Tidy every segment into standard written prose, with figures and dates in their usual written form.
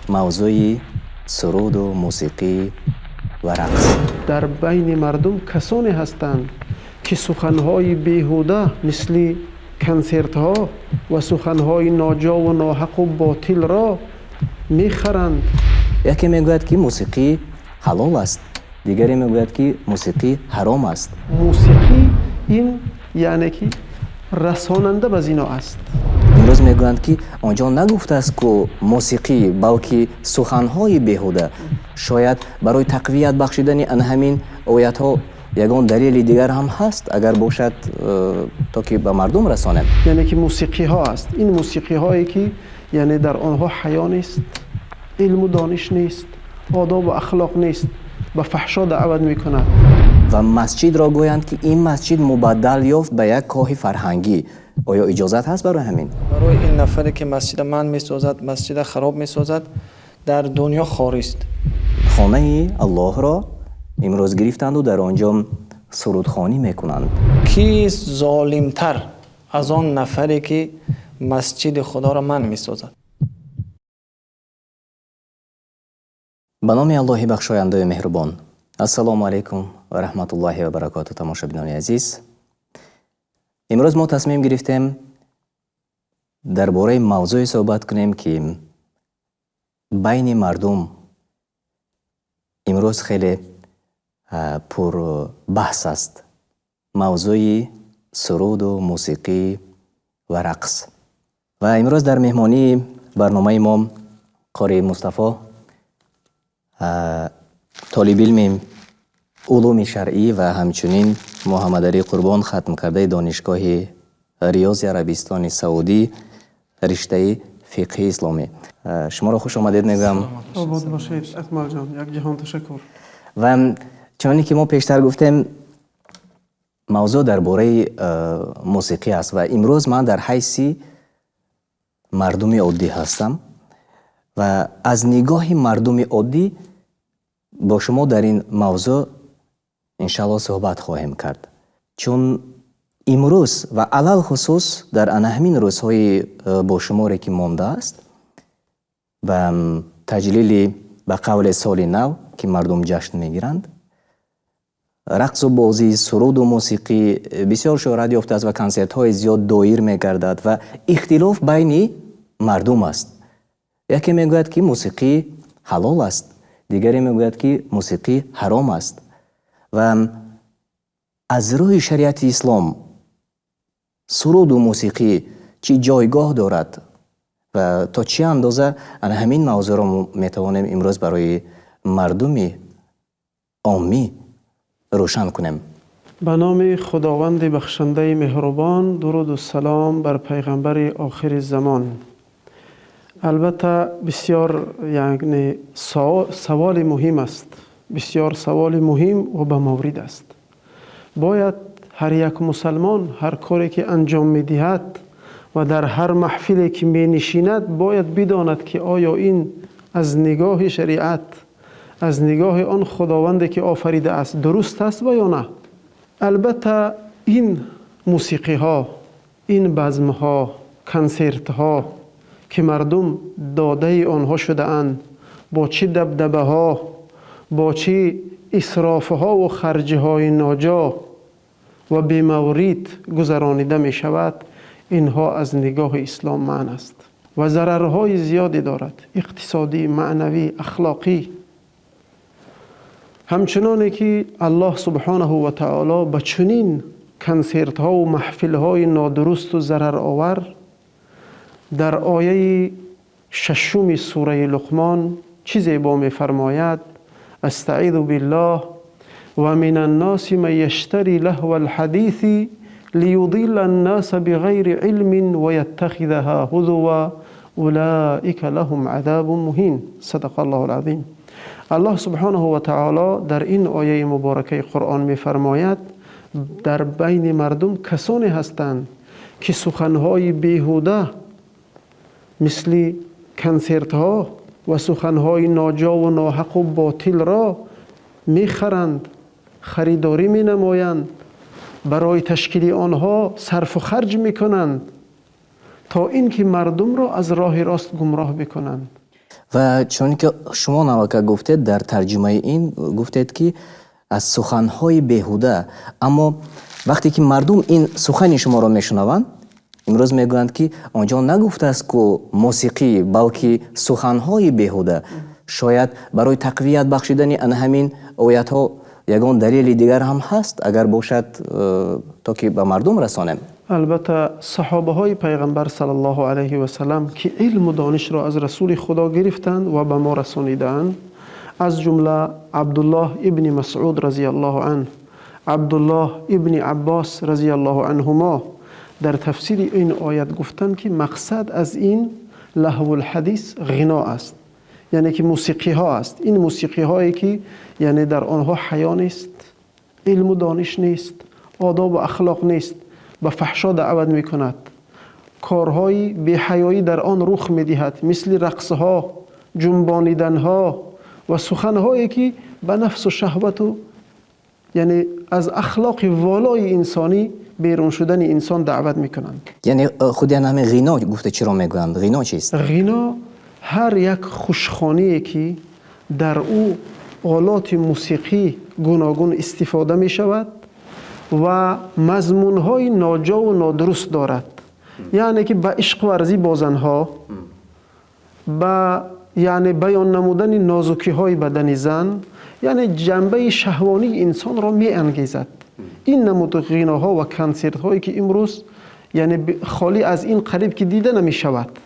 موضوع سرود و موسیقی و رقص. در بین مردم کسانی هستند که سخنهای بیهوده مثل کنسرت ها و سخنهای ناجا و ناحق و باطل را میخرند. یکی میگوید که موسیقی حلال است، دیگری میگوید که موسیقی حرام است. موسیقی این یعنی که رساننده به زنا است. امروز میگویند که آنجا نگفته است که موسیقی، بلکه سخنهای بیهوده شاید برای تقویت بخشیدن آن همین آیت ها یگان دلیل دیگر هم هست اگر باشد تا که به مردم رسانند. یعنی که موسیقی ها است. این موسیقی هایی که یعنی در آنها حیا نیست، علم و دانش نیست، آداب و اخلاق نیست، به فحشا دعوت میکنند. و مسجد را گویند که این مسجد مبدل یافت به یک کاه فرهنگی. آیا اجازت هست برای همین؟ برای این نفری که مسجد من میسازد، مسجد خراب میسازد، در دنیا خاری است. خانه الله را امروز گرفتند و در آنجا سرودخوانی میکنند. کی ظالمتر از آن نفری که مسجد خدا را من میسازد؟ به نام الله بخشاینده مهربان. السلام علیکم و رحمت الله و برکاته. تماشابینان عزیز، امروز ما تصمیم گرفتیم درباره موضوعی صحبت کنیم که بین مردم امروز خیلی پر بحث است. موضوع سرود و موسیقی و رقص. و امروز در مهمانی برنامه ما قاری مصطفی، طالب علم علوم شرعی و همچنین محمد علی قربان، ختم کرده دانشگاه ریاض عربستان سعودی رشته فقه اسلامی. شما را خوش آمدید میگم. آباد باشید اکمل جان، یک جهان تشکر. و چنانی که ما پیشتر گفتیم موضوع درباره موسیقی است و امروز من در حیث مردم عادی هستم و از نگاه مردم عادی با شما در این موضوع انشاءالله صحبت خواهیم کرد. چون امروز و علل خصوص در همین روزهای با شماری که مانده است و تجلیل به قول سال نو که مردم جشن میگیرند، رقص و بازی، سرود و موسیقی بسیار شهرت یافته است و کنسرت های زیاد دایر میگردد و اختلاف بین مردم است. یکی میگوید که موسیقی حلال است، دیگری میگوید که موسیقی حرام است. و از روی شریعت اسلام سرود و موسیقی چی جایگاه دارد و تا چه اندازه همین موضوع را میتوانیم امروز برای مردم عامی روشن کنیم. به نام خداوند بخشنده مهربان، درود و سلام بر پیغمبر آخر زمان. البته بسیار یعنی سوال مهم است، بسیار سوال مهم و به مورد است. باید هر یک مسلمان هر کاری که انجام می‌دهد و در هر محفلی که می‌نشیند باید بداند که آیا این از نگاه شریعت، از نگاه آن خداوندی که آفریده است درست است و یا نه. البته این موسیقی ها، این بزم ها، کنسرت ها که مردم داده آنها شده اند، با چه دبدبه ها، با چه اسراف ها و خرجه های ناجا و بی‌مورد گذرانیده می شود، اینها از نگاه اسلام منع است و ضررهای زیادی دارد، اقتصادی، معنوی، اخلاقی. همچنانه که الله سبحانه و تعالی به چنین کنسرت ها و محفل های نادرست و ضرر آور در آیه 6 سوره لقمان چیزی با می فرماید: استعیذ بالله و من الناس من یشتری لهو الحدیث لیضل الناس بغیر علم و یتخذها هزوا اولئک لهم عذاب مهین. صدق الله العظیم. الله سبحانه و تعالی در این آیه مبارکه قرآن می فرماید در بین مردم کسانی هستند که سخنهای بیهوده مثل کنسرت ها و سخنهای ناجا و ناحق و باطل را میخرند، خریداری می نمایند، برای تشکیل آنها صرف و خرج می کنند تا اینکه مردم را از راه راست گمراه بکنند. و چون که شما نواکه گفتید در ترجمه این گفتید که از سخنهای بیهوده، اما وقتی که مردم این سخن شما را میشنوند امروز میگویند که آنجا نگفته است که موسیقی بلکه سخنهای بیهوده. شاید برای تقویت بخشیدن آن همین آیت ها یگان دلیل دیگر هم هست اگر باشد تا که به مردم رسانیم. البته صحابه های پیغمبر صلی الله علیه و سلم که علم و دانش را از رسول خدا گرفتند و به ما رسانیدند، از جمله عبدالله ابن مسعود رضی الله عنه، عبدالله ابن عباس رضی الله عنهما در تفسیر این آیت گفتند که مقصد از این لهو الحدیث غنا است، یعنی که موسیقی ها است. این موسیقی هایی که یعنی در آنها حیا نیست، علم و دانش نیست، آداب و اخلاق نیست، به فحشا دعوت می کند، کارهای بی‌حیایی در آن رخ می دهد، مثل رقص ها، جنبانیدن ها و سخن هایی که به نفس و شهوت و یعنی از اخلاق والای انسانی بیرون شدن انسان دعوت می کنند. یعنی خود همه غنا گفته چرا میگویند؟ غنا چیست؟ غنا هر یک خوشخوانی که در او آلات موسیقی گوناگون استفاده می شود و مضمون‌های ناجا و نادرست دارد، یعنی که به عشق ورزی با زنها، به یعنی بیان نمودن نازکی‌های بدن زن، یعنی جنبه شهوانی انسان را می انگیزد. این نمود غناها و کنسرت هایی که امروز یعنی خالی از این قریب که دیده نمی شود.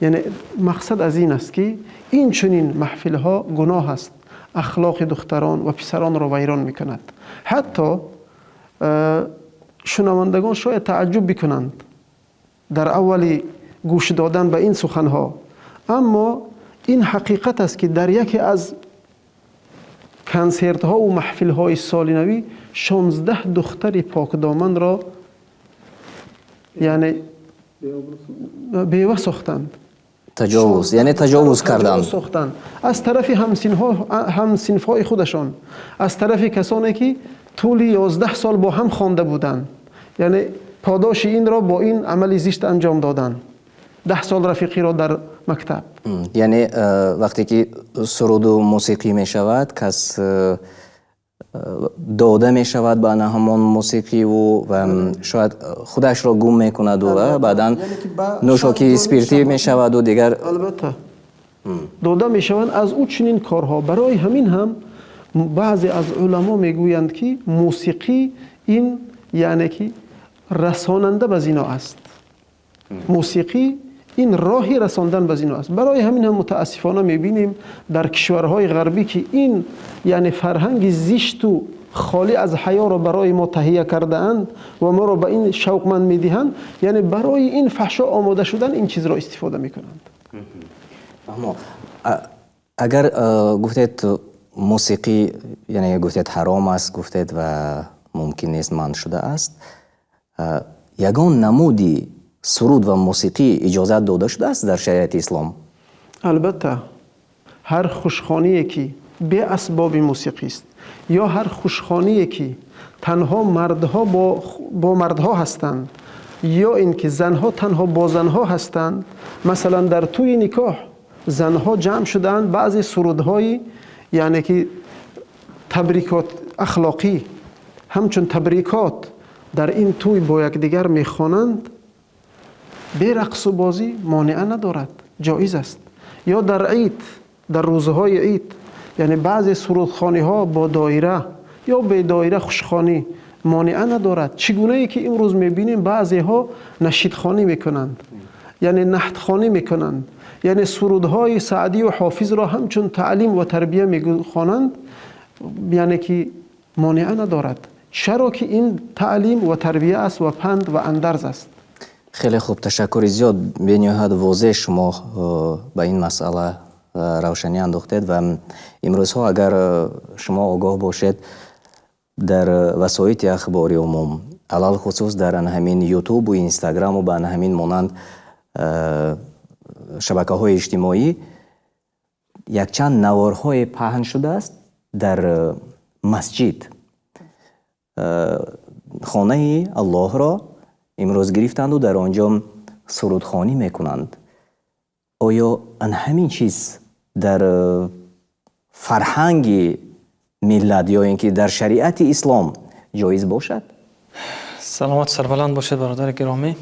یعنی مقصد از این است که این چنین محفل ها گناه است، اخلاق دختران و پسران را ویران می کند. حتی شنوندگان شاید تعجب بکنند در اول گوش دادن به این سخن ها، اما این حقیقت است که در یکی از کنسرت ها و محفل های سال نوی 16 دختر پاک دامن را یعنی بیوه ساختند. تجاوز، یعنی تجاوز کردند از طرف همسنف های خودشان، از طرف کسانی که طول 11 سال با هم خوانده بودند، یعنی پاداش این را با این عمل زشت انجام دادند. 10 سال رفیقی را در مکتب. یعنی وقتی که سرود و موسیقی می شود کس داده می شود به همان موسیقی و شاید خودش را گم می کند و بعدا نوشاکی اسپریتی می شود و دیگر البته داده می شوند از او چنین کارها. برای همین هم بعضی از علما می گویند که موسیقی این یعنی که رساننده به زنا است. موسیقی این راهی رساندن به زنا است. برای همین هم متاسفانه می‌بینیم در کشورهای غربی که این یعنی فرهنگ زشت و خالی از حیا را برای ما تهیه کرده اند و ما را به این شوقمند می‌دهند، یعنی برای این فحشا آماده شدن این چیز را استفاده می‌کنند. اما اگر گفتید موسیقی یعنی گفتید حرام است، گفتید و ممکن نیست منع شده است، یگان نمودی سرود و موسیقی اجازت داده شده است در شریعت اسلام؟ البته هر خوشخوانی که به اسباب موسیقی است یا هر خوشخوانی که تنها مردها با مردها هستند یا اینکه زنها تنها با زنها هستند، مثلا در توی نکاح زنها جمع شدند، بعضی سرودهای یعنی که تبریکات اخلاقی همچون تبریکات در این توی با یکدیگر میخوانند، به رقص و بازی مانع ندارد، جایز است. یا در عید، در روزهای عید، یعنی بعضی سرودخوانی ها با دایره یا به دایره خوشخوانی مانع ندارد. چگونه ای که امروز میبینیم بعضی ها نشیدخوانی میکنند، یعنی نحتخوانی میکنند، یعنی سرودهای سعدی و حافظ را همچون تعلیم و تربیه میخوانند، یعنی که مانع ندارد. چرا که این تعلیم و تربیه است و پند و اندرز است. خیلی خوب، تشکر زیاد. به نهایت واضح شما به این مسئله روشنی انداختید و امروز ها اگر شما آگاه باشید در وسایط اخباری عموم، علل خصوص در همین یوتیوب و اینستاگرام و به همین مانند شبکه های اجتماعی یک چند نوارهای پهن شده است در مسجد. خانه الله را امروز گرفتند و در آنجا سرودخوانی میکنند آیا همین چیز در فرهنگ ملت یا اینکه در شریعت اسلام جایز باشد؟ سلامت سربلند باشید برادر گرامی.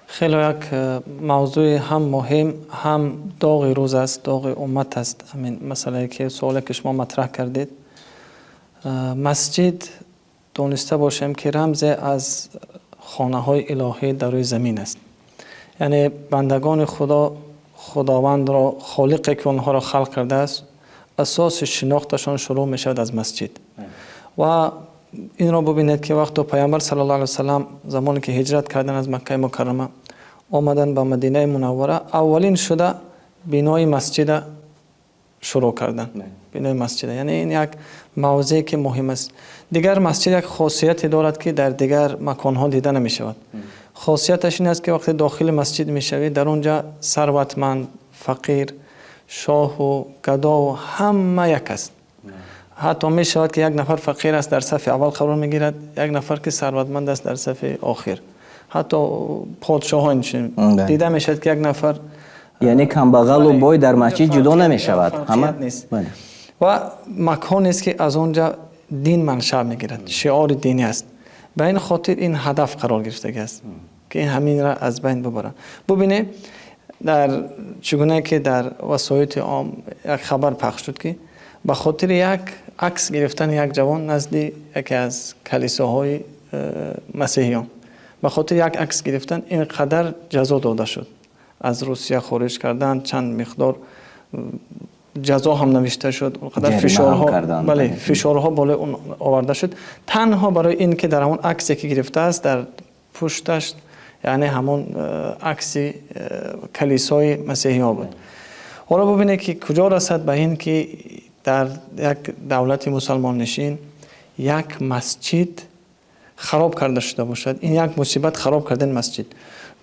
خیلی یک موضوع هم مهم هم داغ روز است، داغ امت است. همین مسئله که سوالی که شما مطرح کردید. مسجد دانسته باشیم که رمز از خانه های الهی در روی زمین است. یعنی بندگان خداوند را، خالقی که آنها را خلق کرده است، اساس شناختشان شروع می شود از مسجد. و این را ببینید که وقتی پیامبر صلی الله علیه و سلم زمانی که هجرت کردن از مکه مکرمه آمدن به مدینه منوره، اولین شده بنای مسجد شروع کردن. بنای مسجد، یعنی این یک موضوعی که مهم است. دیگر مسجد یک خاصیتی دارد که در دیگر مکانها دیده نمی شود. خاصیتش این است که وقتی داخل مسجد می شوید در اونجا ثروتمند، فقیر، شاه و گدا و همه یک است. حتی می شود که یک نفر فقیر است در صف اول قرار می گیرد، یک نفر که ثروتمند است در صف آخر. حتی پادشاهان دیده می شود که یک نفر، یعنی کمبغل و بای در مسجد جدا نمی شود. همه نیست. و مکانی است که از اونجا دین منشأ می گیرد، شعار دینی است. به این خاطر این هدف قرار گرفته است که همین را از بین ببرند. ببینید در چگونه که در وسایل عام یک خبر پخش شد که به خاطر یک عکس گرفتن یک جوان نزد یکی از کلیساهای مسیحیان، به خاطر یک عکس گرفتن اینقدر جزا داده شد. از روسیه خارج کردن، چند مقدار جزا هم نوشته شد، اونقدر فشارها بالا اون آورده شد، تنها برای این که در همون عکسی که گرفته است در پشتش یعنی همون عکس کلیسای مسیحی ها بود. حالا ببینید که کجا رسد به این که در یک دولت مسلمان نشین یک مسجد خراب کرده شده باشد. این یک مصیبت، خراب کردن مسجد.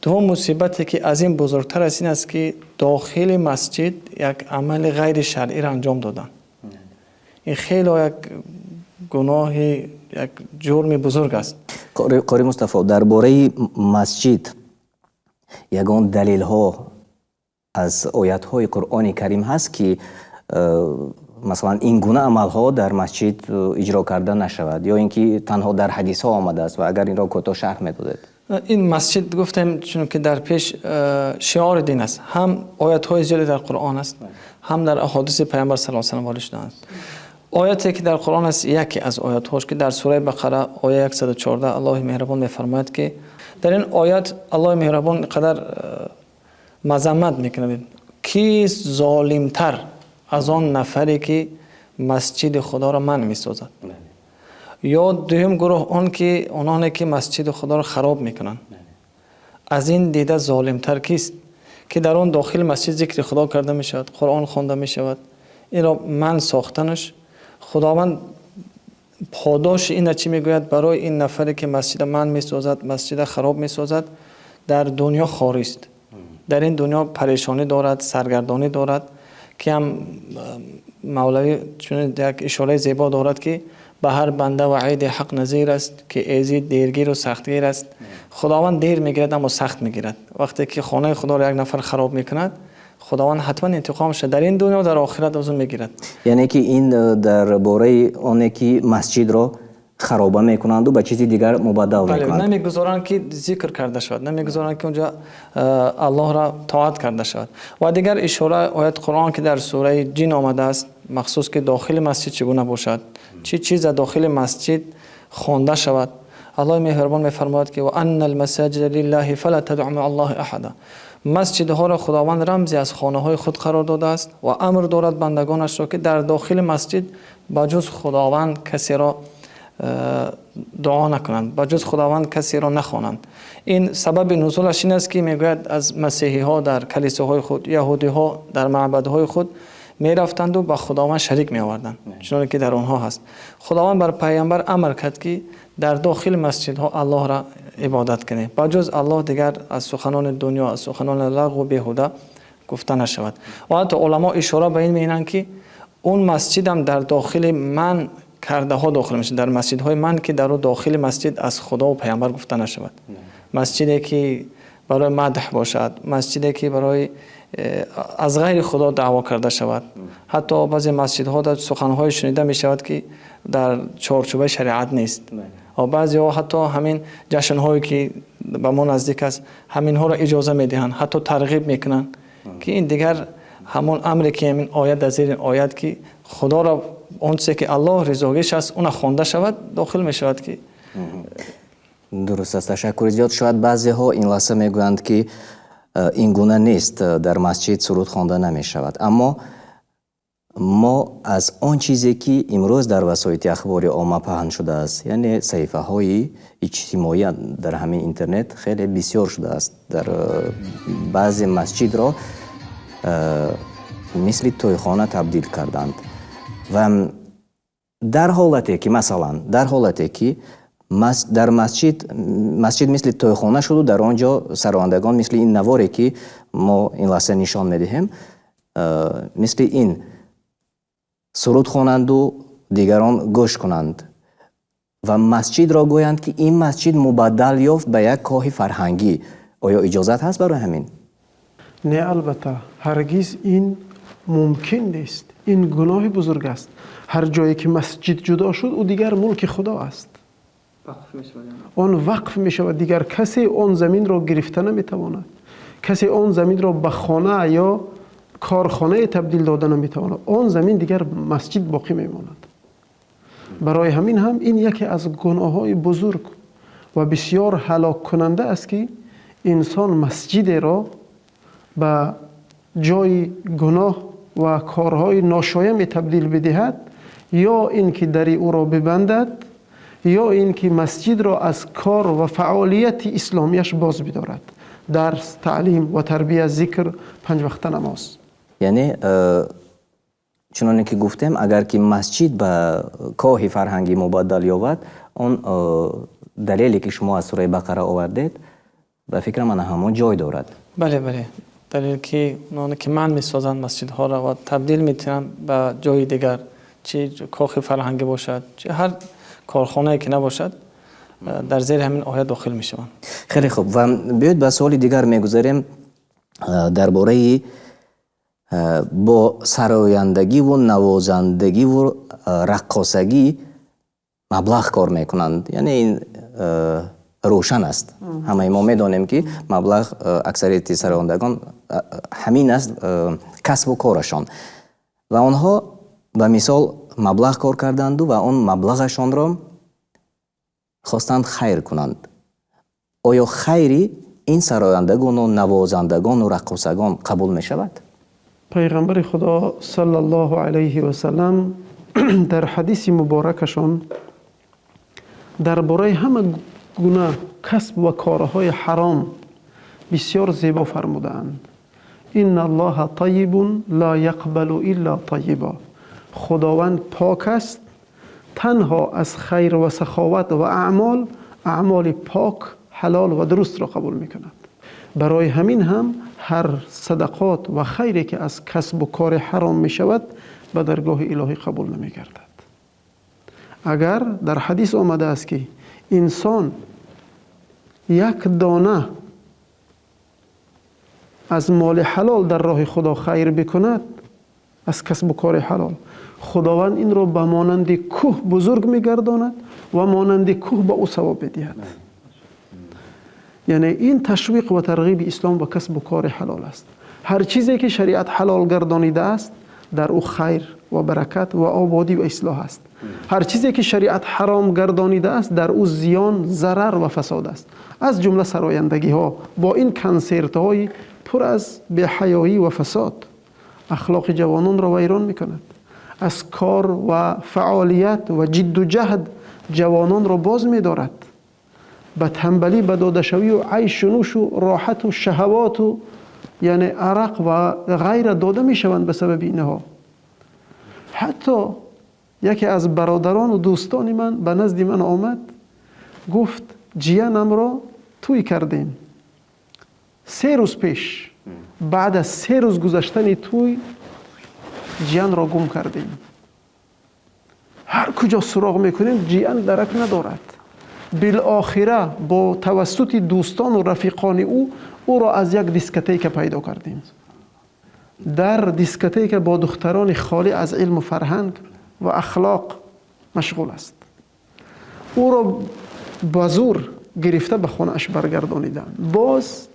دوم مصیبتی که از این بزرگتر از این است که داخل مسجد یک عمل غیر شرعی را انجام دادن. این خیلی یک گناه، یک جرم بزرگ است. قاری مصطفی، درباره مسجد یگان دلیل ها از آیات های قرآن کریم هست که مثلا این گونه عمل ها در مسجد اجرا کرده نشود، یا اینکه تنها در حدیث ها آمده است؟ و اگر این را کوتاه شرح میدادید. این مسجد گفتم چون که در پیش شعار دین است، هم آیات های زیادی در قرآن است، هم در احادیث پیامبر صلی الله علیه و آله شده است. آیاتی که در قرآن است، یکی از آیات هاش که در سوره بقره آیه 114 الله مهربان میفرماید که در این آیات الله مهربان قدر مذمت میکنه کی ظالمتر از آن نفری که مسجد خدا را منع میسازد، یا دوم گروه آنانی که مسجد خدا را خراب میکنن. از این دیده ظالمتر کیست؟ که در آن داخل مسجد ذکر خدا کرده میشود، قرآن خوانده میشود، این را من ساختنش. خداوند پاداش این چی میگوید؟ برای این نفری که مسجد من میسازد، مسجد خراب میسازد، در دنیا خاری است، در این دنیا پریشانی دارد، سرگردانی دارد. که هم مولوی چون یک اشاره زیبا دارد که به هر بنده وعید حق نظیر است که ایزی دیرگیر و سختگیر است. خداوند دیر میگیرد اما سخت میگیرد. وقتی که خانه خدا را یک نفر خراب میکند، خداوند حتما انتقامش در این دنیا و در آخرت از اون میگیرد. یعنی که این درباره اونه که مسجد را خرابه میکنند و به چیزی دیگر مبدل میکنند. نمیگذارند که ذکر کرده شود، نمیگذارند که اونجا الله را طاعت کرده شود. و دیگر اشاره آیت قرآن که در سوره جن آمده است، مخصوص که داخل مسجد چگونه باشد، چه چیز داخل مسجد خوانده شود. الله مهربان میفرماید که و ان المساجد لله فلا تدعوا مع الله احدا. مسجدها را خداوند رمزی از خانه های خود قرار داده است و امر دارد بندگانش را که در داخل مسجد بجز خداوند کسی را دعا نکنند، بجز خداوند کسی را نخوانند. این سبب نزولش این است که میگوید از مسیحی ها در کلیساهای خود، یهودی ها در معبدهای خود می رفتند و با خداوند شریک می آوردند، چون که در آنها هست. خداوند بر پیامبر امر کرد که در داخل مسجد ها الله را عبادت کنه، بجز الله دیگر از سخنان دنیا، از سخنان لغو و بیهوده گفته نشود. و حتی علما اشاره به این می‌کنند که اون مسجد هم در داخل من کرده ها داخل میشه، در مسجد های من که در داخل مسجد از خدا و پیامبر گفته نشود. مسجدی که برای مدح باشد، مسجدی که برای از غیر خدا دعوا کرده شود. حتی بعضی مسجدها در سخنهای شنیده می شود که در چارچوب شریعت نیست. و بعضی ها حتی همین جشنهایی که به ما نزدیک است همین ها را اجازه می دهند، حتی ترغیب می کنند که این دیگر همون امری که همین آیت در زیر آیت که خدا را اون چیزی که الله رضایش است اون خوانده شود داخل می شود که درست است. تشکر زیاد. شاید بعضی ها این لحظه میگویند که این گونه نیست، در مسجد سرود خوانده نمی شود، اما ما از آن چیزی که امروز در وسایل اخباری عامه پهن شده است، یعنی صحیفه های اجتماعی در همین اینترنت خیلی بسیار شده است، در بعضی مسجد را مثل تویخانه تبدیل کردند و در حالتی که مثلا در حالتی که در مسجد مثل تویخانه شد و در آنجا سرآیندگان مثل این نواری که ما این لحظه نشان میدهیم مثل این سرود خوانند و دیگران گوش کنند و مسجد را گویند که این مسجد مبدل یافت به یک کاخ فرهنگی. آیا اجازت هست برای همین؟ نه البته، هرگز این ممکن نیست. این گناه بزرگ است. هر جایی که مسجد جدا شد او دیگر ملک خدا است. آن وقف می شود. دیگر کسی آن زمین را گرفته نمی تواند. کسی آن زمین را به خانه یا کارخانه تبدیل داده نمی تواند. آن زمین دیگر مسجد باقی می ماند. برای همین هم این یکی از گناه های بزرگ و بسیار هلاک کننده است که انسان مسجد را به جای گناه و کارهای ناشایان تبدیل بدهد، یا اینکه دری او را ببندد، یا اینکه مسجد را از کار و فعالیت اسلامیش باز بدارد. درس، تعلیم و تربیت، ذکر، 5 وقت نماز. یعنی چنانه که گفتم اگر که مسجد به کاخ فرهنگی مبدل یابد، اون دلیلی که شما از سوره بقره آوردید به فکر من همون جای دارد. بله دلیل که اونانی که من میسازند مسجدها را و تبدیل میتونند به جای دیگر، چه کاخ فرهنگی باشد چه هر کارخانه‌ای که نباشد، در زیر همین آیه داخل میشوند. خیلی خوب. و بیاید به سوال دیگر میگذاریم درباره با سرایندگی و نوازندگی و رقاصگی مبلغ کار میکنند. یعنی این روشن است، همه ما میدانیم که مبلغ اکثریت سرایندگان همین است کسب و کارشان و آنها به مثال مبلغ کار کردند و آن مبلغشان را خواستند خیر کنند. آیا خیری این سرایندگان و نوازندگان و رقاصگان قبول می شود؟ پیغمبر خدا صلی الله علیه و سلم در حدیث مبارکشان درباره همه گونه کسب و کارهای حرام بسیار زیبا فرمودند. ان الله طیب لا یقبل الا طیبا. خداوند پاک است، تنها از خیر و سخاوت و اعمال پاک، حلال و درست را قبول می کند. برای همین هم هر صدقات و خیری که از کسب و کار حرام می شود به درگاه الهی قبول نمی گردد. اگر در حدیث آمده است که انسان یک دانه از مال حلال در راه خدا خیر بکند، از کسب و کار حلال، خداوند این را به مانند کوه بزرگ می‌گرداند و مانند کوه به او ثواب می‌دهد. یعنی این تشویق و ترغیب اسلام به کسب و کار حلال است. هر چیزی که شریعت حلال گردانیده است در او خیر و برکت و آبادی و اصلاح است. هر چیزی که شریعت حرام گردانیده است در او زیان، ضرر و فساد است. از جمله سرایندگی ها با این کنسرت های پر از بی‌حیایی و فساد اخلاق جوانان را ویران می‌کند. از کار و فعالیت و جد و جهد جوانان را باز می‌دارد. به تنبلی، به داده‌شوی و عیش و نوش و راحت و شهوات و یعنی عرق و غیره داده می‌شوند به سبب اینها. حتی یکی از برادران و دوستان من به نزد من آمد، گفت جیانم را توی کردیم 3 روز پیش، بعد از 3 روز گذشتن توی جیان را گم کردیم. هر کجا سراغ میکنیم جیان درک ندارد. بالاخره با توسط دوستان و رفیقان او را از یک دیسکتیک پیدا کردیم. در دیسکوتک با دختران خالی از علم و فرهنگ و اخلاق مشغول است. او را با زور گرفته به خانه‌اش برگردانیدن، باز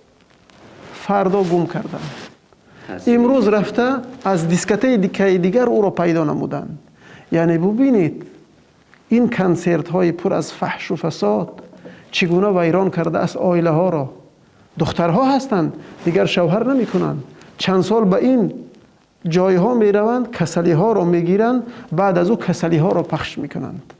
فردا گم کردن. امروز رفته از دیسکوتک دیگر او را پیدا نمودند. یعنی ببینید این کنسرت های پر از فحش و فساد چگونه ویران کرده است عائله ها را. دخترها هستند دیگر شوهر نمی کنند، چند سال به این جای ها می روند، کسلی ها را می گیرند، بعد از او کسلی ها را پخش می کنند.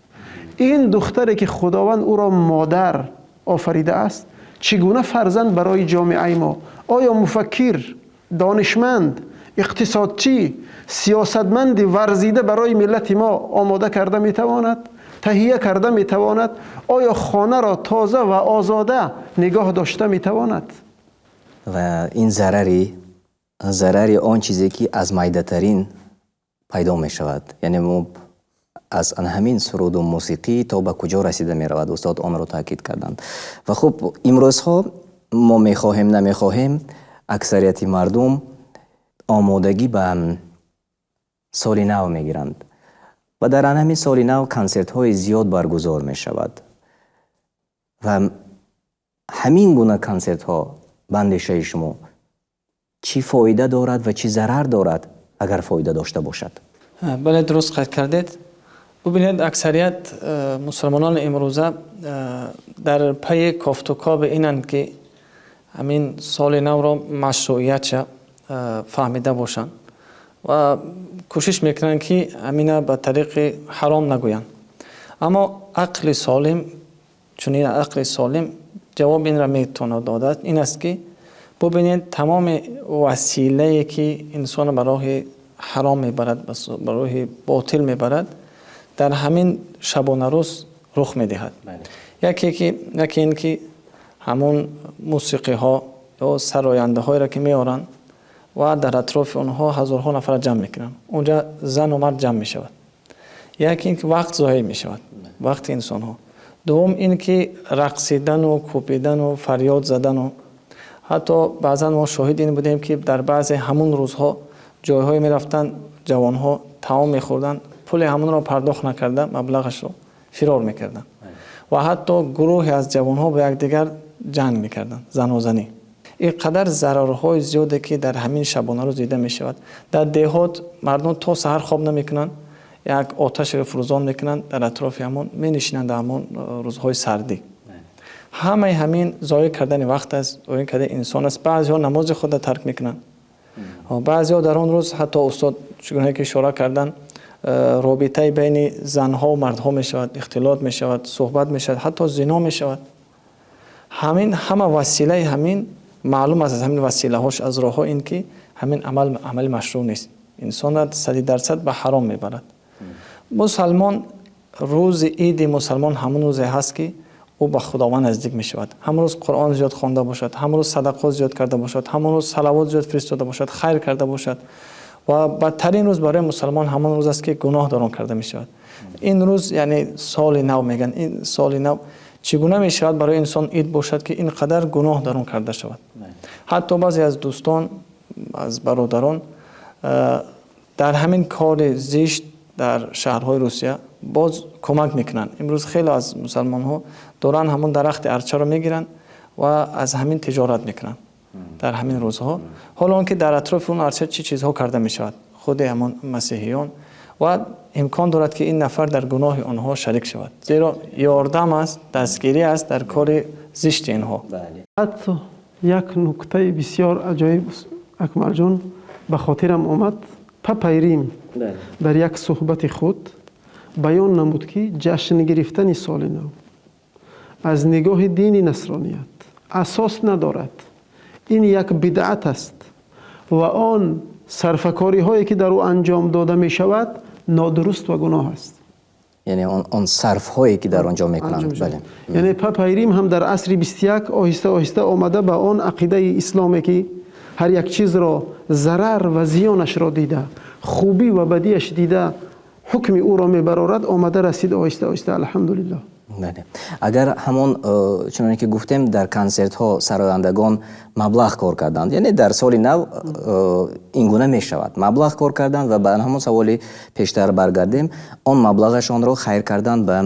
این دختری که خداوند او را مادر آفریده است چگونه فرزند برای جامعه ما؟ آیا مفکر، دانشمند، اقتصادچی، سیاستمند ورزیده برای ملت ما آماده کرده میتواند؟ تهیه کرده میتواند؟ آیا خانه را تازه و آزاده نگاه داشته میتواند؟ و این ضرری آن چیزی که از مایده ترین پیدا می شود. یعنی ما از همین سرود و موسیقی تا به کجا رسیده می رود، استاد آن را تاکید کردند. و خب امروزها ما می خواهیم نمی خواهیم اکثریت مردم آمادگی به سال نو می گیرند و در همین سال نو کنسرت های زیاد برگزار می شود و همین گونه کنسرت ها به اندیشه شما چی فایده دارد و چی ضرر دارد اگر فایده داشته باشد؟ بله درست قید کردید. ببینید اکثریت مسلمانان امروزه در پی کافت و کاب اینند که همین سال نو را مشروعیت فهمیده باشند و کوشش میکنند که همین به طریق حرام نگویند. اما عقل سالم، چون عقل سالم جواب این را میتونه داده، این است که ببینید تمام وسیله‌ای که انسان به راه حرام میبرد، به راه باطل میبرد، در همین شبانه روز رخ میدهد. یکی این که همون موسیقی ها یا سراینده هایی را که میارن و در اطراف اونها هزارها نفر جمع میکنن، اونجا زن و مرد جمع میشود. یکی این که وقت ضایع میشود، وقت انسان ها. دوم این که رقصیدن و کوبیدن و فریاد زدن و حتی بعضا ما شاهد این بودیم که در بعض همون روزها جایهای میرفتن جوان ها طعام میخوردن، پول همون را پرداخت نکرده مبلغش رو فرار میکردن و حتی گروه از جوان ها به یکدیگر جنگ میکردن، زن و زنی. اینقدر ضررهای زیاده که در همین شبانه روز دیده میشود. در دهات مردم تا سحر خواب نمیکنن، یک آتش رو فروزان میکنن در اطراف همون مینشینند، همون روزهای سردی. همه همین ضایع کردن وقت است، ضایع کردن انسان است. بعضی‌ها نماز خود را ترک میکنن، بعضی‌ها در اون روز حتی استاد چگونه که اشاره کردن رابطه بین زنها و مردها می شود، اختلاط می شود، صحبت می شود، حتی زنا می شود. همه وسیله همین معلوم است، از همین وسیله هاش از راه ها این که همین عمل مشروع نیست، انسان را 100% به حرام می برد. مسلمان روز عید مسلمان همون روزی هست که او به خداوند نزدیک می شود. همون روز قرآن زیاد خوانده باشد، همون روز صدقات زیاد کرده باشد، همون روز صلوات زیاد فرستاده باشد، خیر کرده باشد. و بدترین روز برای مسلمان همون روز است که گناه دارون کرده می شود. این روز یعنی سال نو میگن. این سال نو چگونه می شود برای انسان عید باشد که اینقدر گناه دارون کرده شود؟ حتی بعضی از دوستان، از برادران در همین کار زشت در شهرهای روسیه باز کمک میکنن. امروز خیلی از مسلمان ها دارن همون درخت ارچه رو میگیرن و از همین تجارت میکنن در همین روزها. حالا که در اطراف اون ارچه چی چیزها کرده می شود، خود همون مسیحیان، و امکان دارد که این نفر در گناه آنها شریک شود، زیرا یاردم است، دستگیری است در کار زشت اینها. حتی یک نکته بسیار عجایب اکمل جان به خاطرم آمد. پاپایریم در یک صحبت خود بیان نمود که جشن گرفتن سال نو از نگاه دین نصرانیت اساس ندارد، این یک بدعت است و آن صرفکاری هایی که در او انجام داده می شود نادرست و گناه است. یعنی آن صرف هایی که در آنجا میکنند. بله. یعنی پاپایریم هم در عصر 21 آهسته آهسته آمده به آن عقیده اسلامی که هر یک چیز را ضرر و زیانش را دیده، خوبی و بدیش دیده، حکم او را میبرارد، آمده رسید آهسته آهسته. الحمدلله. بله. اگر همون چنانکه که گفتیم در کنسرت ها سرایندگان مبلغ کار کردند، یعنی در سال نو این گونه می شود مبلغ کار کردند و به همون سوالی پیشتر برگردیم، آن مبلغشان را خیر کردند به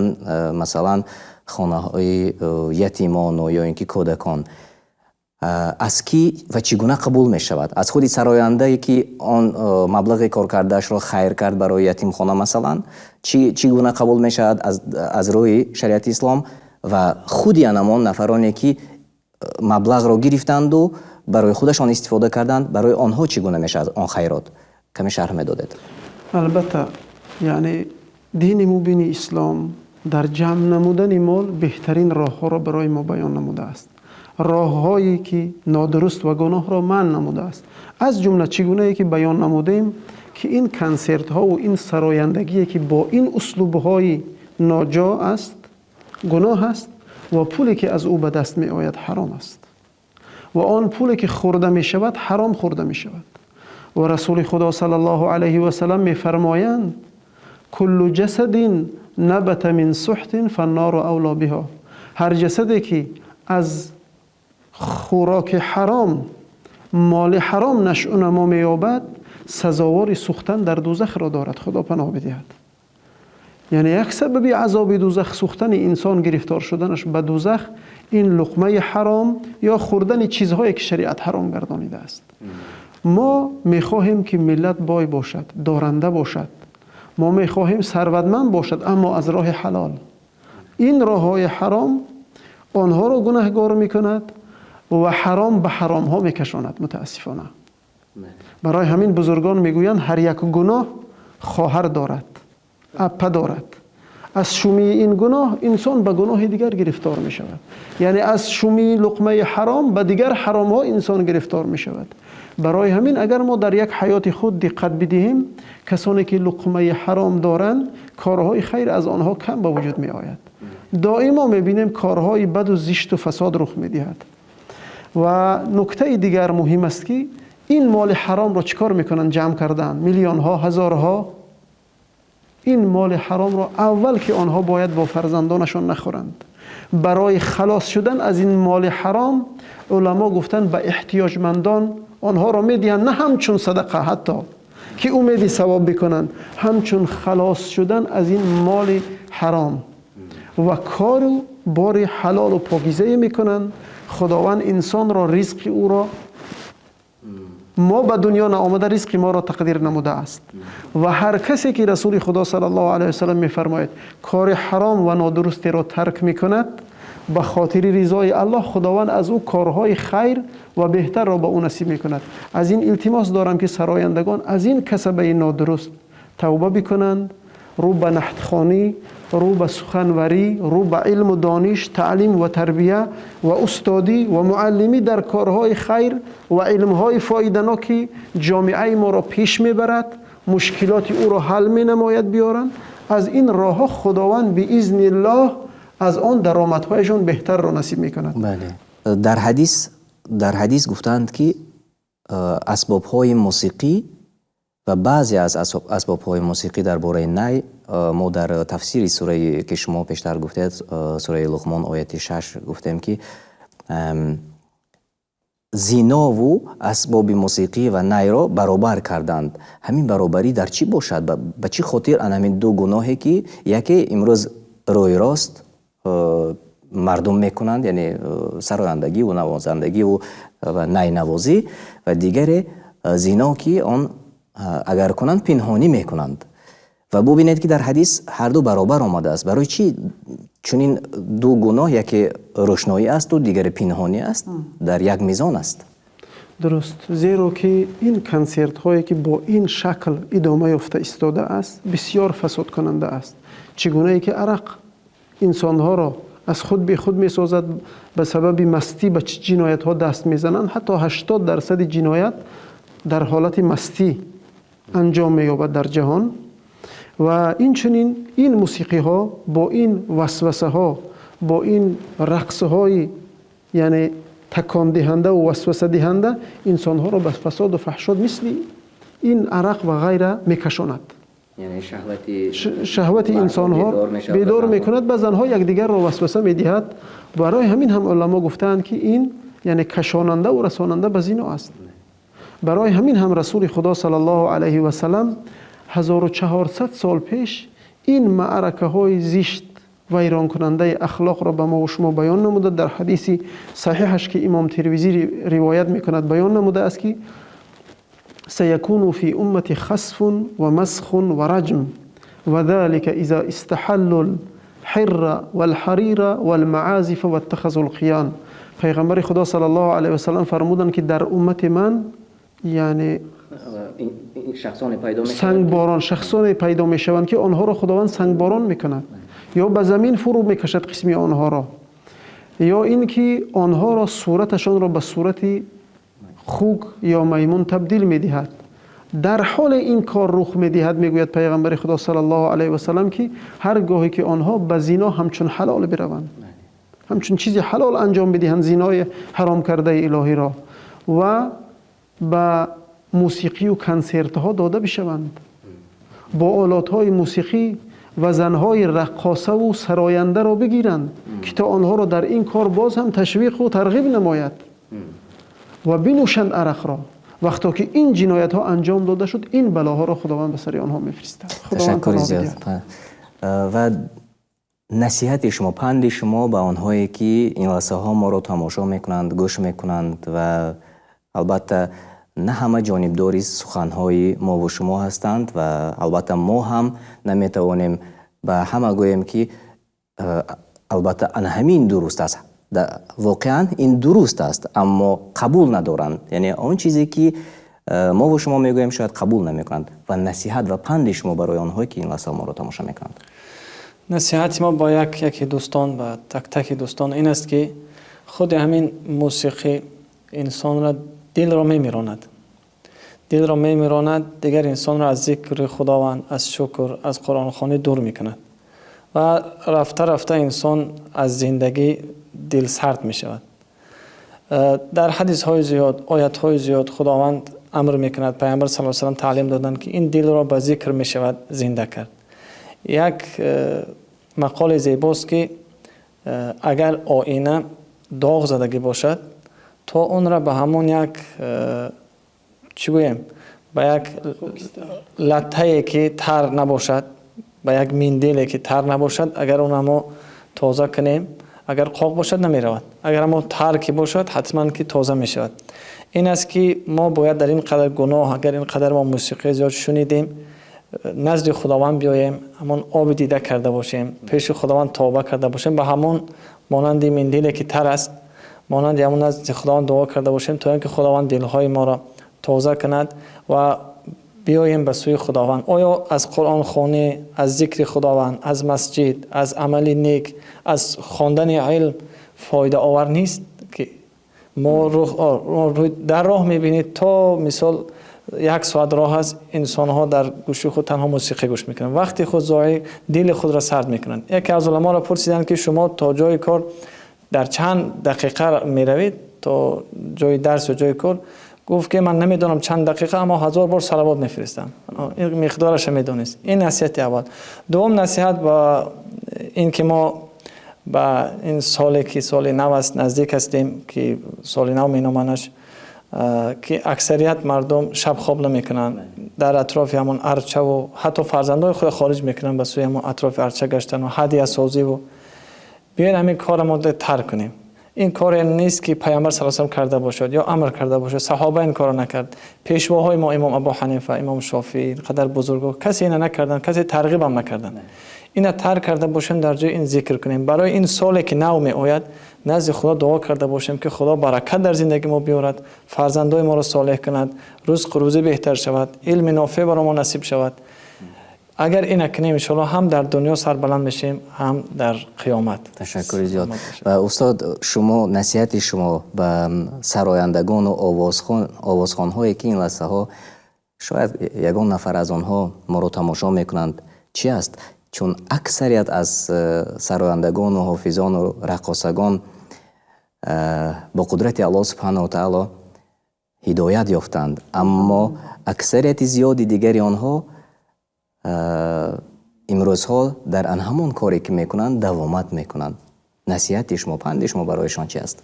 مثلا خانه های یتیمان و یا اینکه کودکان. از کی و چگونه قبول می شود؟ از خود سراینده که آن مبلغ کار کردهش را خیر کرد برای یتیم خانه مثلا چگونه قبول می شود از روی شریعت اسلام، و خودی همان نفرانی که مبلغ را گرفتند و برای خودشان استفاده کردند، برای آنها چگونه می شود آن خیرات؟ کمی شرح می دادید. البته یعنی دین مبین اسلام در جمع نمودن مال بهترین راه ها را برای ما بیان نموده است. راه‌هایی که نادرست و گناه را منع نموده است. از جمله چگونه که بیان نمودیم که این کنسرت ها و این سرایندگی که با این اسلوب های ناجا است، گناه است و پولی که از او به دست می آید حرام است و آن پولی که خورده می شود حرام خورده می شود. و رسول خدا صلی الله علیه و سلم می فرمایند کل جسد نبت من سحت فالنار اولی بها. هر جسدی که از خوراک حرام، مال حرام نشأ و نما می‌یابد، سزاوار سوختن در دوزخ را دارد. خدا پناه بدهد. یعنی یک سبب عذاب دوزخ سوختن انسان، گرفتار شدنش به دوزخ، این لقمه حرام یا خوردن چیزهایی که شریعت حرام گردانیده است. ما می‌خواهیم که ملت بای باشد، دارنده باشد. ما می‌خواهیم ثروتمند باشد، اما از راه حلال. این راه‌های حرام آنها را گناهگار می‌کند و حرام به حرام ها میکشاند. متاسفانه برای همین بزرگان میگویند هر یک گناه خواهر دارد، اپه دارد. از شومی این گناه انسان به گناه دیگر گرفتار می شود. یعنی از شومی لقمه حرام به دیگر حرام ها انسان گرفتار می شود. برای همین اگر ما در یک حیات خود دقت بدهیم، کسانی که لقمه حرام دارند کارهای خیر از آنها کم به وجود می آید. دائما می بینیم کارهای بد و زشت و فساد رخ می دهد. و نکته دیگر مهم است که این مال حرام را چیکار میکنن؟ جمع کردن میلیون ها، هزارها. این مال حرام را اول که آنها باید با فرزندانشان نخورند. برای خلاص شدن از این مال حرام علما گفتن به احتیاجمندان آنها را میدهند، نه همچون صدقه حتی که امیدی ثواب بکنند، همچون خلاص شدن از این مال حرام و کارو بار حلال و پاکیزه میکنند. خداوند انسان را رزق او را ما به دنیا نآمده رزق ما را تقدیر نموده است و هر کسی که رسول خدا صلی الله علیه و سلم میفرماید کار حرام و نادرستی را ترک میکند به خاطر رضای الله، خداوند از او کارهای خیر و بهتر را به او نصیب میکند. از این التماس دارم که سرایندگان از این کسبه نادرست توبه بکنند، رو به نحتخوانی، رو به سخنوری، رو به علم و دانش، تعلیم و تربیه و استادی و معلمی در کارهای خیر و علمهای فایده‌ناک جامعه ما را پیش میبرد، مشکلات او را حل می نماید بیارند. از این راه خداوند به اذن الله از آن درآمدهایشون بهتر را نصیب میکند. بله. در حدیث گفتند که اسباب‌های موسیقی و بعضی از اسباب‌های موسیقی در باره نی، ما در تفسیر سوره که شما پیشتر گفتید سوره لقمان آیه 6 گفتیم که زینا و اسباب موسیقی و نی را برابر کردند. همین برابری در چی باشد؟ به چی خاطر همین دو گناهی که یکی امروز روی راست مردم میکنند، یعنی سرایندگی و نوازندگی و نی نوازی، و دیگر زینا که آن اگر کنند پنهانی میکنند. و ببینید که در حدیث هر دو برابر آمده است. برای چی؟ چون این دو گناه، یکی روشنایی است و دیگر پنهانی است، در یک میزان است. درست، زیرا که این کنسرت هایی که با این شکل ادامه یافته ایستاده است بسیار فساد کننده است. چگونه ای که عرق انسان ها را از خود به خود می سازد، به سبب مستی به جنایت ها دست می زنند. حتی 80% جنایت در حالت مستی انجام می یابد در جهان. و این چنین این موسیقی ها با این وسوسه ها، با این رقص های یعنی تکان دهنده و وسوسه دهنده انسان ها را به فساد و فحشاد مثل این عرق و غیره میکشاند. یعنی شهوت انسان ها بیدار میکند و زنها یکدیگر را وسوسه میدهد. برای همین هم علما گفتند که این یعنی کشاننده و رساننده به زنا است. برای همین هم رسول خدا صلی الله علیه و سلم 1400 سال پیش این معرکه های زشت و ویران کننده اخلاق را به ما و شما بیان نموده. در حدیث صحیحش که امام ترمذی روایت میکند بیان نموده است که سيكون في امتی خسف و مسخ و رجم و ذلك اذا استحلوا الحر والحرير والمعازف واتخذوا القيان. پیغمبر خدا صلی الله علیه و سلم فرمودند که در امت من یعنی سنگباران شخصان پیدا می شوند که آنها را خداوند سنگباران میکند یا به زمین فرو میکشد قسمی آنها را، یا اینکه آنها را صورتشان را به صورت خوک یا میمون تبدیل میدهد. در حال این کار رخ میدهد میگوید پیغمبر خدا صلی الله علیه و سلم که هرگاهی که آنها به زنا همچون حلال بروند، همچون چیزی حلال انجام بدهند زنای حرام کرده الهی را، و به موسیقی و کنسرت ها داده بشوند، با آلات های موسیقی و زنهای رقاصه و سراینده را بگیرند که تا آنها را در این کار باز هم تشویق و ترغیب نماید و بنوشند عرق را. وقتی که این جنایت ها انجام داده شد این بلاها را خداوند به سر آنها میفرستد. تشکر زیاد. و نصیحت شما، پند شما به آنهایی که این لحظه ها ما را تماشا میکنند، گوش میکنند و البته نه همه جانبداری سخنهای ما و شما هستند و البته ما هم نمیتوانیم به همه گوییم که البته همین درست است، واقعا این درست است اما قبول ندارند. یعنی آن چیزی که ما و شما میگوییم شاید قبول نمیکنند. و نصیحت و پند شما برای آنهایی که این لحظه ما را تماشا میکنند؟ نصیحت ما با یکی دوستان و تک تک دوستان این است که خود همین موسیقی انسان را دل را میمیراند، دل را میمیراند، دیگر انسان را از ذکر خداوند، از شکر، از قرآن خوانی دور میکند و رفته رفته انسان از زندگی دل سرد می شود. در حدیث های زیاد، آیت های زیاد خداوند امر میکند، پیامبر صلی الله علیه و سلم تعلیم دادند که این دل را به ذکر می شود زنده کرد. یک مقال زیباست که اگر آینه داغ زدگی باشد تا اون را به همون یک چی گویم، به یک لطه‌ای که تر نباشد، به یک مندیلی که تر نباشد، اگر اون ما تازه کنیم، اگر قاق باشد نمی رود، اگر ما تر که باشد حتما که تازه می شود. این است که ما باید در این قدر گناه، اگر این قدر ما موسیقی زیاد شنیدیم، نزد خداوند بیاییم، همون آب دیده کرده باشیم، پیش خداوند توبه کرده باشیم، به همون مانند مندیلی که تر است، مانند همون نزد خداوند دعا کرده باشیم تا اینکه خداوند دلهای ما را تازه کند و بیاییم به سوی خداوند. آیا از قرآن خوانی، از ذکر خداوند، از مسجد، از عمل نیک، از خواندن علم فایده آور نیست؟ که ما در راه میبینید تا مثال 1 ساعت راه هست، انسان ها در گوشی خود تنها موسیقی گوش میکنن، وقتی خود زاهی دل خود را سرد میکنن. یکی از علما را پرسیدند که شما تا جای کار در چند دقیقه میروید، تا جای درس و جای کار؟ گفت که من نمیدونم چند دقیقه اما 1000 بار صلوات میفرستم. این مقدارش میدونید. این نصیحت اول. دوم نصیحت با این که ما با این سالی که سال نو است نزدیک هستیم، که سال نو مینامانش، که اکثریت مردم شب خواب نمیکنن، در اطراف همون ارچه و حتی فرزندای خود خارج میکنن به سوی همون اطراف ارچه گشتن و هدیه سازی. و بیاین همین کار ما ترک کنیم. این کار نیست که پیامبر صلی الله علیه و آله کرده باشد یا امر کرده باشد، صحابه این کارو نکرد، پیشواهای ما امام ابو حنیفه، امام شافعی، قدر بزرگا کسی اینا نکردن، کسی ترغیب هم نکردن. اینا ترک کرده باشیم، در جای این ذکر کنیم، برای این سالی که نو می آید نزد خدا دعا کرده باشیم که خدا برکت در زندگی ما بیارد، فرزندای ما را صالح کند، رزق روزی بهتر شود، علم نافع برای ما نصیب شود. اگر این کنیم انشاءالله هم در دنیا سربلند میشیم، هم در قیامت. تشکر زیاد. و استاد شما نصیحت شما به سرایندگان و آوازخوان هایی که این لحظه ها شاید یگان نفر از آنها ما رو تماشا میکنند چی است؟ چون اکثریت از سرایندگان و حافظان و رقاصگان با قدرت الله سبحانه و تعالی هدایت یافتند، اما اکثریت زیادی دیگری آنها امروزها در آن همون کاری که میکنند دوامت میکنند. نصیحت شما، پند شما برایشان چی است؟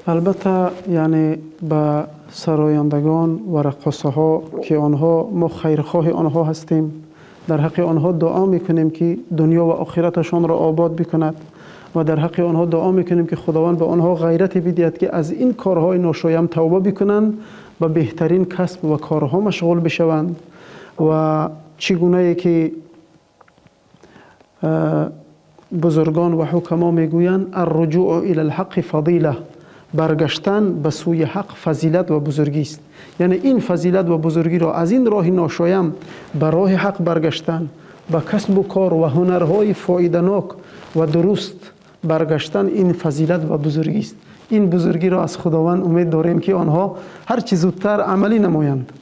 البته یعنی به سرایندگان و رقاصه ها که آنها ما خیرخواه آنها هستیم، در حق آنها دعا میکنیم که دنیا و آخرتشان را آباد بکند و در حق آنها دعا میکنیم که خداوند به آنها غیرت بدهد که از این کارهای ناشایم توبه بکنند و بهترین کسب و کارها مشغول بشوند. و چگونه ای که بزرگان و حکما میگویند الرجوع الی الحق فضیله، برگشتن به سوی حق فضیلت و بزرگی است. یعنی این فضیلت و بزرگی را از این راه ناشایم به راه حق برگشتن، به کسب و کار و هنرهای فایده‌ناک و درست برگشتن، این فضیلت و بزرگی است. این بزرگی را از خداوند امید داریم که آنها هر چه زودتر عملی نمایند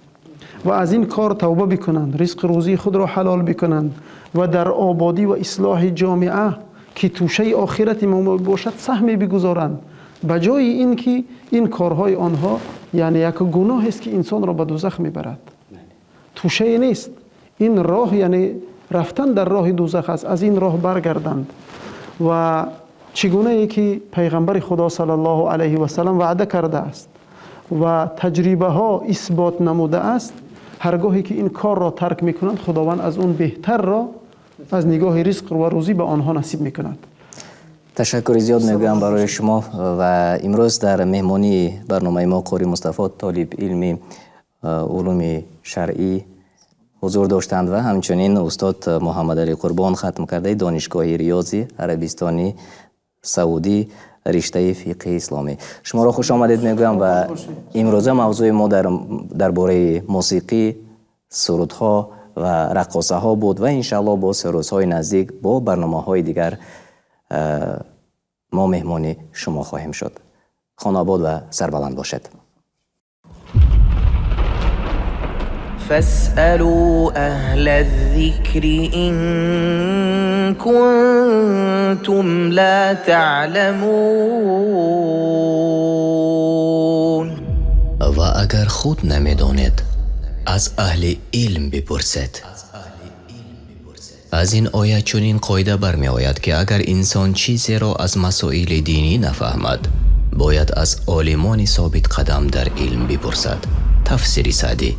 و از این کار توبه بکنند، رزق روزی خود را حلال بکنند و در آبادی و اصلاح جامعه که توشه آخرت ما باشد سهمی بگذارند، بجای این که این کارهای آنها یعنی یک گناه است که انسان را به دوزخ میبرد. توشه نیست، این راه یعنی رفتن در راه دوزخ است. از این راه برگردند. و چگونه ای که پیغمبر خدا صلی الله علیه و سلم وعده کرده است و تجربه ها اثبات نموده است، هرگاهی که این کار را ترک میکنند خداوند از اون بهتر را از نگاه رزق و روزی به آنها نصیب میکند. تشکر زیاد میگویم برای شما. و امروز در مهمانی برنامه ما قاری مصطفی طالب علم علوم شرعی حضور داشتند و همچنین استاد محمد علی قربان ختم کرده دانشگاه ریاضی عربستانی سعودی رشته فقه اسلامی. شما را خوش آمدید میگویم. و امروز موضوع ما درباره موسیقی، سرودها و رقاصه ها بود و انشاءالله با روزهای نزدیک با برنامه‌های دیگر ما مهمان شما خواهیم شد. خانه آباد و سربلند باشد. فاسألوا أهل الذكر إن كنتم لا تعلمون. و اگر خود نمیدانید از اهل علم بپرسید. از این آیه چنین قاعده برمی آید که اگر انسان چیزی را از مسائل دینی نفهمد باید از عالمان ثابت قدم در علم بپرسد. تفسیر سعدی.